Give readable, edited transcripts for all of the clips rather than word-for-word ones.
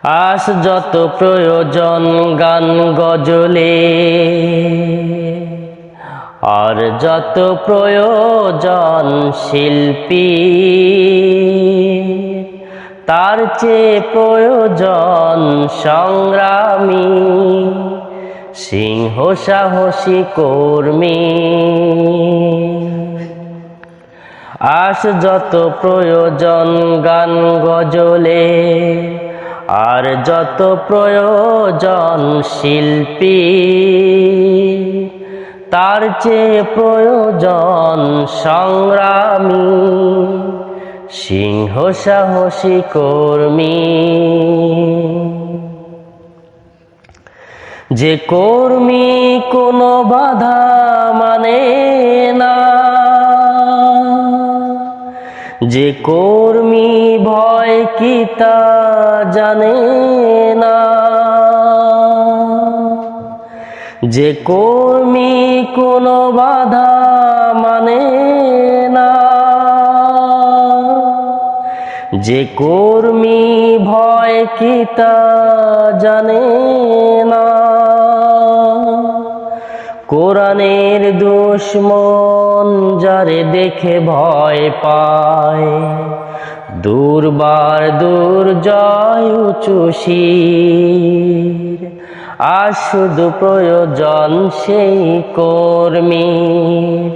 আজ যত প্রয়োজন গান গজলে, আর যত প্রয়োজন শিল্পী, তার চেয়ে প্রয়োজন সংগ্রামী, সিংহ সাহসী কর্মী। আজ যত প্রয়োজন গান গজলে, আর যত প্রয়োজন শিল্পী, তার চেয়ে প্রয়োজন সংগ্রামী, সিংহ সাহসী কর্মী। যে কর্মী কোনো বাধা মানে না, যে কর্মী ভয় কি তা জানে না, যে কর্মী কোনো বাধা মানে না, যে কর্মী ভয় কি তা জানে না, কোরআনের দুশমন যারে দেখে ভয় পায়, দুর্বার দুর্জয় উঁচু শির, আজ শুধু প্রয়োজন সেই কর্মীর।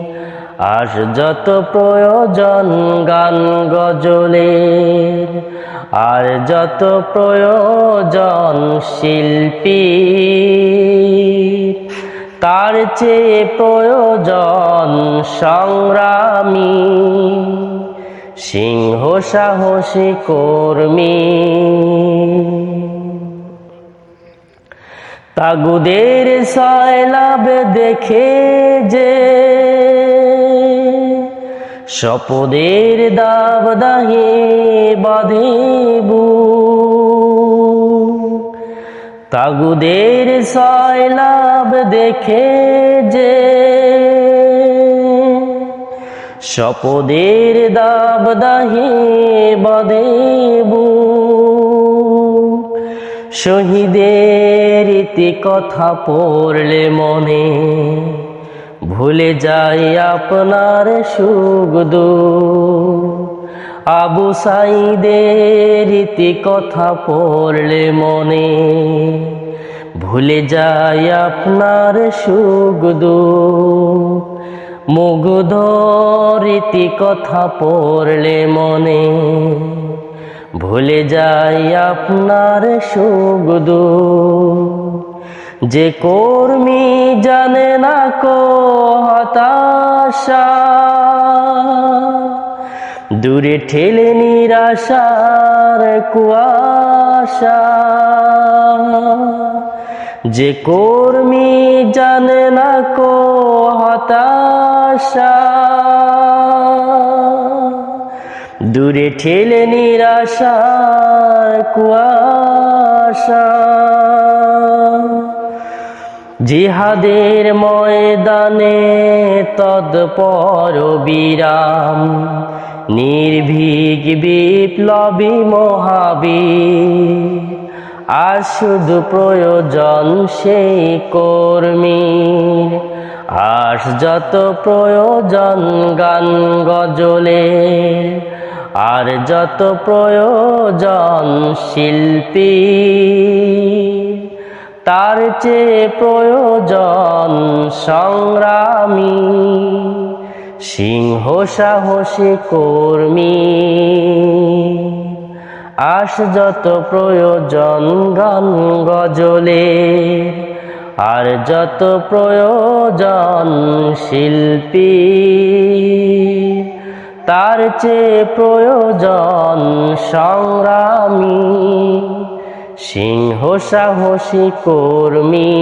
আজ যত প্রয়োজন গান গজলের, আর যত প্রয়োজন শিল্পী, তার চেয়ে প্রয়োজন সংগ্রামী, সিংহ সাহসী কর্মী। তাগুদের সয়লাব দেখে যে শপথের দাবদাহে বাঁধে বুক, তাগুদের সয়লাব দেখে যে শপথের দাবদাহে বাঁধে বুক, শহীদের ইতি কথা পড়লে মনে ভুলে যাই আপনার সুখ দুঃখ। আবু সাঈদের ইতি কথা পড়লে মনে ভুলে যাই আপনার সুখ দুঃখ। মুগ্ধর ইতি কথা পড়লে মনে ভুলে যাই আপনার সুখ দুঃখ। যে কর্মী জানে না কো হতাশা, দূরে ঠেলে নিরাশার কুয়াশা, যে কর্মী জানে না কো হতাশা, দূরে ঠেলে নিরাশার কুয়াশা। জিহাদের ময়দানে তৎপর বিরাম, নির্ভীক বিপ্লবী মহাবীর, আজ শুধু প্রয়োজন সেই কর্মীর। আজ যত প্রয়োজন গান গজলের, আর যত প্রয়োজন শিল্পী, তার চেয়ে প্রয়োজন সংগ্রামী, সিংহ সাহসী কর্মী। আজ যত প্রয়োজন গান গজলের, আর যত প্রয়োজন শিল্পী, তার চেয়ে প্রয়োজন সংগ্রামী, সিংহ সাহসী কর্মী।